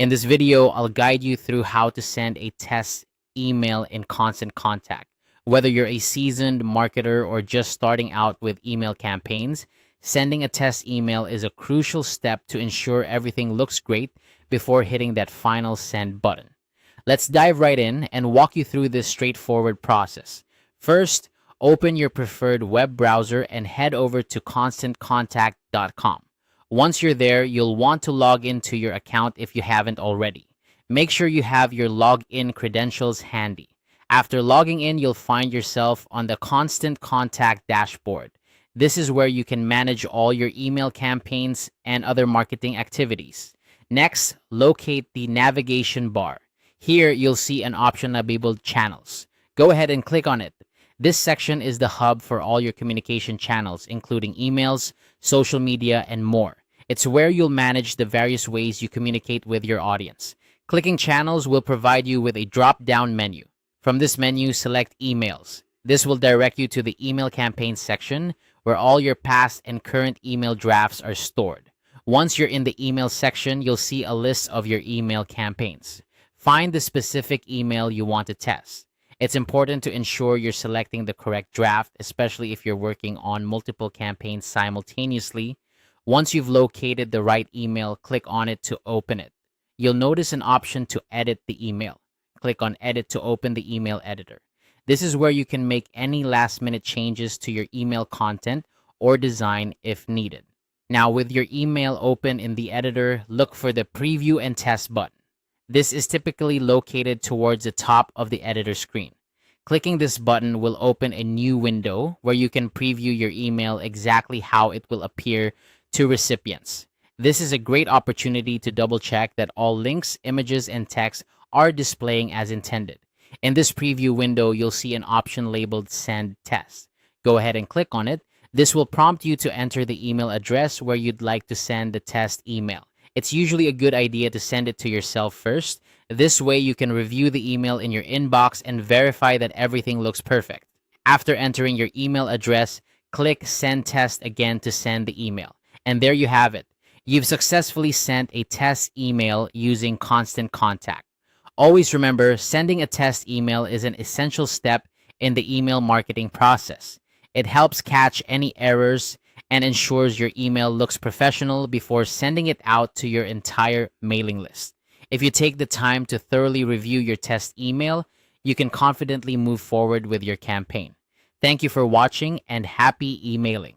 In this video, I'll guide you through how to send a test email in Constant Contact. Whether you're a seasoned marketer or just starting out with email campaigns, sending a test email is a crucial step to ensure everything looks great before hitting that final send button. Let's dive right in and walk you through this straightforward process. First, open your preferred web browser and head over to constantcontact.com. Once you're there, you'll want to log into your account if you haven't already. Make sure you have your login credentials handy. After logging in, you'll find yourself on the Constant Contact dashboard. This is where you can manage all your email campaigns and other marketing activities. Next, locate the navigation bar. Here, you'll see an option labeled Channels. Go ahead and click on it. This section is the hub for all your communication channels, including emails, social media, and more. It's where you'll manage the various ways you communicate with your audience. Clicking Channels will provide you with a drop-down menu. From this menu, select Emails. This will direct you to the Email Campaigns section, where all your past and current email drafts are stored. Once you're in the Email section, you'll see a list of your email campaigns. Find the specific email you want to test. It's important to ensure you're selecting the correct draft, especially if you're working on multiple campaigns simultaneously. Once you've located the right email, click on it to open it. You'll notice an option to edit the email. Click on Edit to open the email editor. This is where you can make any last-minute changes to your email content or design if needed. Now, with your email open in the editor, look for the Preview and Test button. This is typically located towards the top of the editor screen. Clicking this button will open a new window where you can preview your email exactly how it will appear to recipients. This is a great opportunity to double-check that all links, images, and text are displaying as intended. In this preview window, you'll see an option labeled Send Test. Go ahead and click on it. This will prompt you to enter the email address where you'd like to send the test email. It's usually a good idea to send it to yourself first. This way, you can review the email in your inbox and verify that everything looks perfect. After entering your email address, click Send Test again to send the email. And there you have it. You've successfully sent a test email using Constant Contact. Always remember, sending a test email is an essential step in the email marketing process. It helps catch any errors and ensures your email looks professional before sending it out to your entire mailing list. If you take the time to thoroughly review your test email, you can confidently move forward with your campaign. Thank you for watching and happy emailing.